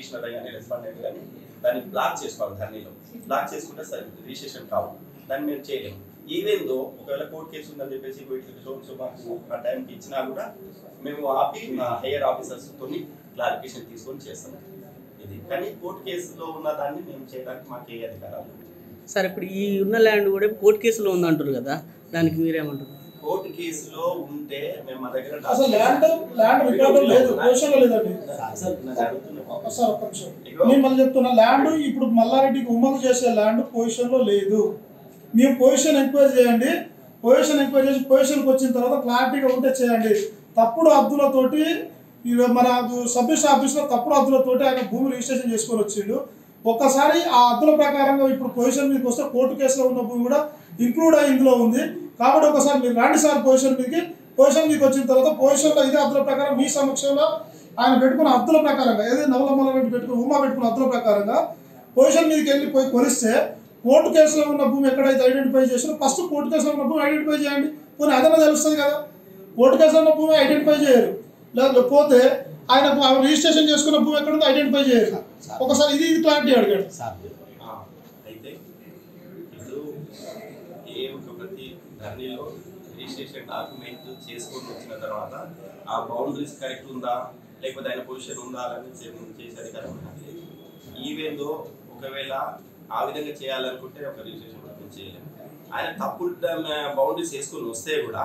Petitioner కానీ respondent కానీ దాన్ని బ్లాక్ చేసుకోవాలి. ధరణిలో బ్లాక్ చేసుకుంటే సరే రిజిస్ట్రేషన్ కావు, దాన్ని మేము చేయలేము. ఈవెన్ దో ఒకవేళ కోర్టు కేసు ఉందని చెప్పేసి మాకు ఆ టైంకి ఇచ్చినా కూడా మేము ఆపి హైయర్ ఆఫీసర్స్తో క్లారిఫికేషన్ తీసుకొని చేస్తాం ఇది. కానీ కోర్టు కేసులో ఉన్న దాన్ని మేము చేయడానికి మాకు ఏ అధికారాలు సార్. ఇప్పుడు ఈ ఉన్న ల్యాండ్ కూడా కోర్టు కేసులో ఉందంటారు కదా, దానికి మీరేమంటారు? కోర్టు కేసులో ఉంటే మేము మా దగ్గర చెప్తున్నా, ల్యాండ్ ఇప్పుడు మల్లారెడ్డికి ఉమ్మకు చేసే ల్యాండ్ పొజిషన్ లో లేదు. మేము పొజిషన్ ఎంక్వైరీ చేయండి, పొజిషన్ ఎంక్వైరీ చేసి పొజిషన్కి వచ్చిన తర్వాత క్లారిటీగా ఉంటే చేయండి. తప్పుడు అద్దులతోటి మన సబ్ రిజిస్టర్ ఆఫీస్లో తప్పుడు అద్దులతోటి ఆయన భూమి రిజిస్ట్రేషన్ చేసుకొని వచ్చిండు. ఒక్కసారి ఆ అద్దుల ప్రకారంగా ఇప్పుడు పొజిషన్ మీదకి వస్తే కోర్టు కేసులో ఉన్న భూమి కూడా ఇంక్లూడ్ అయ్యి ఇందులో ఉంది. కాబట్టి ఒకసారి మీరు రండి సార్ పొజిషన్ మీకు వచ్చిన తర్వాత పొజిషన్లో ఇదే అద్దుల ప్రకారం మీ సమక్షంలో ఆయన పెట్టుకున్న అద్దుల ప్రకారంగా ఏదైతే నవలమల్లారెడ్డి ఉమా పెట్టుకున్న అద్దుల ప్రకారంగా పొజిషన్ మీదకి వెళ్ళిపోయి కొలిస్తే కోర్టు కేసులో ఉన్న భూమి ఎక్కడైతే ఐడెంటిఫై చేసినా ఫస్ట్ కోర్టు కేసులో ఉన్న భూమి ఐడెంటిఫై చేయండి. పోనీ అదన్నా తెలుస్తుంది కదా. కోర్టు కేసులో ఉన్న భూమి ఐడెంటిఫై చేయరు, లేకపోతే ఆయన రిజిస్ట్రేషన్ చేసుకున్న భూమి ఎక్కడుందో ఐడెంటిఫై చేయరు. ఒకసారి ఇది క్లారిటీ అడిగాడు. అయితే ఇప్పుడు ఏ ఒక ప్రతి ధరణిలో రిజిస్ట్రేషన్ డాక్యుమెంట్ చేసుకొని వచ్చిన తర్వాత ఆ బౌండరీస్ కరెక్ట్ ఉందా లేకపోతే ఆయన పొజిషన్ ఉందా అని చేసే అధికారం లేదు. ఈవెన్ దో ఒకవేళ ఆ విధంగా చేయాలనుకుంటే ఒక రిజిస్ట్రేషన్ కూడా చేయలేము. ఆయన తప్పుడు బౌండరీస్ వేసుకొని వస్తే కూడా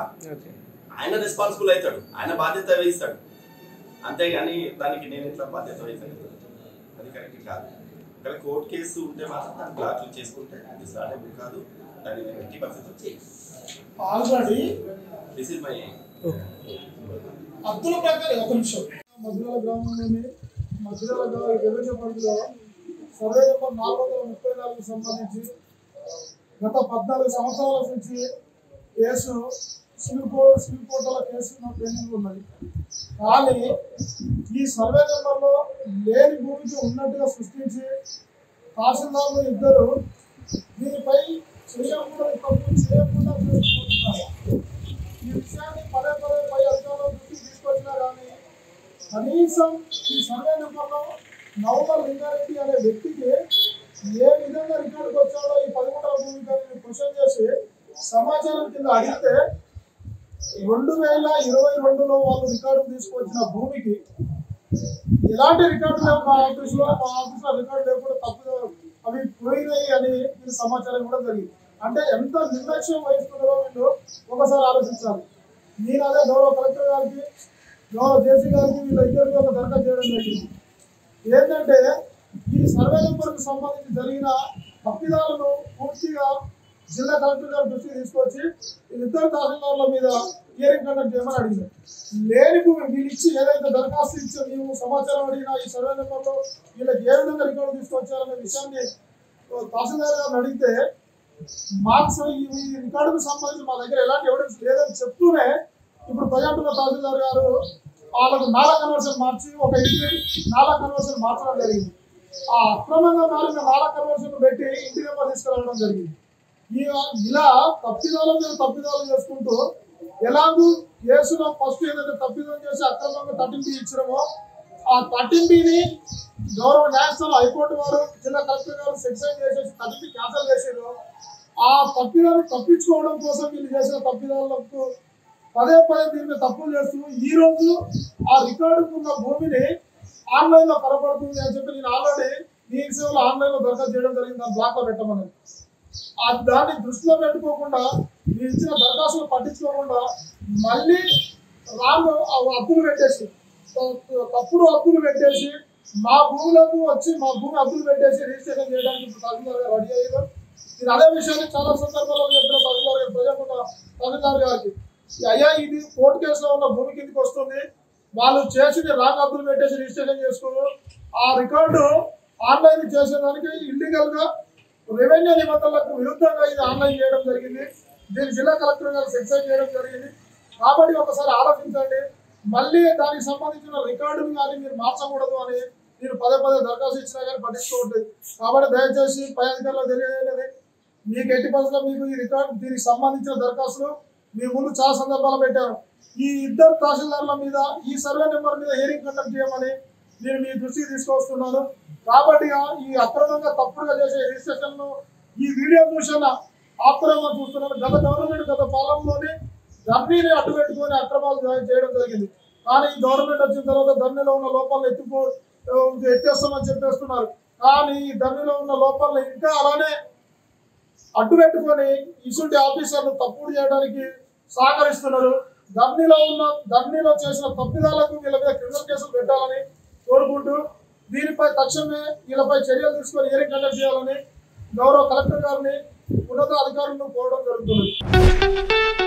ఆయన రెస్పాన్సిబుల్ అవుతాడు, ఆయన బాధ్యత వహిస్తాడు. అంతేగాని దానికి నేను ఇట్లా బాధ్యత వహిస్తాను, అది కరెక్ట్ కాదు. ఒకవేళ కోర్టు కేసు ఉంటే మాత్రం దాన్ని బ్లాక్లు చేసుకుంటే అది స్టార్టబుల్ కాదు, దాన్ని నేను 80% చేయి. ఆల్రెడీ దిస్ ఇస్ మై అద్దుల ప్రకారం ఒక నిమిషం మధ్యరాల గ్రామంలోని మధ్యరాల రెవెన్యూ పరిధిలో సర్వే నెంబర్ 434కు సంబంధించి గత 14 సంవత్సరాల నుంచి కేసు సివిల్ కోర్టుల కేసు పెండింగ్ ఉన్నది. కానీ ఈ సర్వే నెంబర్లో లేని భూమికి ఉన్నట్టుగా సృష్టించి తహసీల్దార్లు ఇద్దరు దీనిపై చేయకుండా చేసుకుంటున్నారు. ఈ విషయాన్ని పదే పై అధికారుల దృష్టికి తీసుకొచ్చినా కానీ కనీసం ఈ సర్వే నెంబర్లో నవమల్ లింగారెడ్డి అనే వ్యక్తికి ఏ విధంగా రికార్డుకి వచ్చాడో ఈ 10 గుంటల భూమి కానీ క్వశ్చన్ చేసి సమాచారం కింద అడిగితే 2022లో వాళ్ళు రికార్డు తీసుకొచ్చిన భూమికి ఎలాంటి రికార్డు లేవు. మా ఆఫీసులో రికార్డు లేకుండా తప్పు అవి పోయినాయి అని సమాచారం కూడా జరిగింది. అంటే ఎంత నిర్లక్ష్యం వహిస్తున్నారో వీళ్ళు ఒకసారి ఆలోచించాలి. నేను అదే గౌరవ కలెక్టర్ గారికి గౌరవ జేసీ గారికి వీళ్ళ ఇద్దరికి ఒక దరఖాస్తు చేయడం జరిగింది. ఏంటంటే ఈ సర్వే నెంబర్కి సంబంధించి జరిగిన తప్పిదాలను పూర్తిగా జిల్లా కలెక్టర్ గారి దృష్టికి తీసుకొచ్చి ఇద్దరు తహసీల్దార్ల మీద హియరింగ్ కండక్ట్ చేయమని అడిగింది. లేని భూమి వీళ్ళు ఇచ్చి ఏదైతే దరఖాస్తు ఇచ్చి మేము సమాచారం అడిగినా ఈ సర్వే నెంబర్లో వీళ్ళకి ఏ విధంగా రికార్డు తీసుకొచ్చారనే విషయాన్ని తహసీల్దార్ గారిని అడిగితే మాకు ఈ రికార్డుకు సంబంధించి మా దగ్గర ఎలాంటి ఎవిడెన్స్ లేదని చెప్తూనే ఇప్పుడు ప్రజాంటున్న తహసీల్దార్ గారు వాళ్ళకు నాలా కన్వర్షన్ మార్చి ఒక ఇంటి నాలా కన్వర్షన్ మార్చడం జరిగింది. ఆ అక్రమంగా మారిన నాలా కన్వర్షన్ పెట్టి ఇంటి నెంబర్ తీసుకురావడం జరిగింది. ఇలా తప్పిదాల మీద తప్పిదాలు చేసుకుంటూ ఎలాగూ కేసులో ఫస్ట్ ఏదైతే తప్పిదం చేసి అక్రమంగా 13B ఇచ్చినామో ఆ 13Bని గౌరవ న్యాయస్థానం హైకోర్టు వారు జిల్లా కలెక్టర్ గారు సెక్షన్ చేసేసి 13B క్యాన్సల్ చేసారు. ఆ తప్పిదాన్ని తప్పించుకోవడం కోసం వీళ్ళు చేసిన తప్పిదాలకు పదే దీని మీద తప్పులు చేస్తూ ఈ రోజు ఆ రికార్డుకు ఉన్న భూమిని ఆన్లైన్ లో పొరపడుతుంది అని చెప్పి నేను ఆల్రెడీ మీ సేవలో ఆన్లైన్ లో దరఖాస్తు చేయడం జరిగింది. దాన్ని బ్లాక్ లో పెట్టమని దాన్ని దృష్టిలో పెట్టుకోకుండా మీరు ఇచ్చిన దరఖాస్తులు పట్టించుకోకుండా మళ్ళీ రాను అప్పులు పెట్టేసి తప్పుడు అప్పులు పెట్టేసి మా భూములకు వచ్చి మా భూమి అప్పులు పెట్టేసి రిజిస్ట్రేషన్ చేయడానికి తహసీల్దార్ గారు రెడీ అయ్యారు. నేను అదే విషయాన్ని చాలా సందర్భాల్లో చెప్పిన తహసీల్దార్ గారు ప్రజాపూట తహసీల్దార్ గారికి అయ్యా ఇది కోర్టు కేసులో ఉన్న భూమి కిందకి వస్తుంది, వాళ్ళు చేసి రాంగ్ అప్పులు పెట్టేసి రిజిస్ట్రేషన్ చేసుకోరు, ఆ రికార్డు ఆన్లైన్ చేసేదానికి ఇల్లీగల్ గా రెవెన్యూ నిబంధనలకు విరుద్ధంగా ఇది ఆన్లైన్ చేయడం జరిగింది. దీన్ని జిల్లా కలెక్టర్ గారు సెక్షన్ చేయడం జరిగింది. కాబట్టి ఒకసారి ఆలోచించండి. మళ్ళీ దానికి సంబంధించిన రికార్డును కానీ మీరు మార్చకూడదు అని మీరు పదే దరఖాస్తు ఇచ్చినా కానీ పట్టించుకోవట్లేదు. కాబట్టి దయచేసి పై అధికారులకు తెలియజేయలేదు. మీకు 80% మీకు ఈ రికార్డు దీనికి సంబంధించిన దరఖాస్తులు మీ ముందు చాలా సందర్భాలు పెట్టారు. ఈ ఇద్దరు తహసీల్దార్ల మీద ఈ సర్వే నెంబర్ మీద హియరింగ్ కండక్ట్ చేయమని నేను మీ దృష్టికి తీసుకొస్తున్నాను. కాబట్టి ఈ అక్రమంగా తప్పుడుగా చేసే రిజిస్ట్రేషన్ ఈ వీడియో చూసిన ఆక్రమణ చూస్తున్నాను. గత గవర్నమెంట్ గత పాలనలోనే ధర్నీని అడ్డు పెట్టుకొని అక్రమాలు చేయడం జరిగింది. కానీ ఈ గవర్నమెంట్ వచ్చిన తర్వాత ధర్నీలో ఉన్న లోపాలను ఎత్తేస్తామని చెప్పేస్తున్నారు. కానీ ఈ ధర్నీలో ఉన్న లోపాలను ఇంకా అలానే అడ్డు పెట్టుకొని ఇసుంటి ఆఫీసర్లు తప్పుడు చేయడానికి సహకరిస్తున్నారు. ధర్నీలో చేసిన తప్పిదాలకు వీళ్ళ మీద క్రిమినల్ కేసులు పెట్టాలని కోరుకుంటూ దీనిపై తక్షణమే వీళ్ళపై చర్యలు తీసుకొని హియరింగ్ కండక్ట్ చేయాలని గౌరవ కలెక్టర్ గారిని ఉన్నత అధికారులను కోరడం జరుగుతుంది.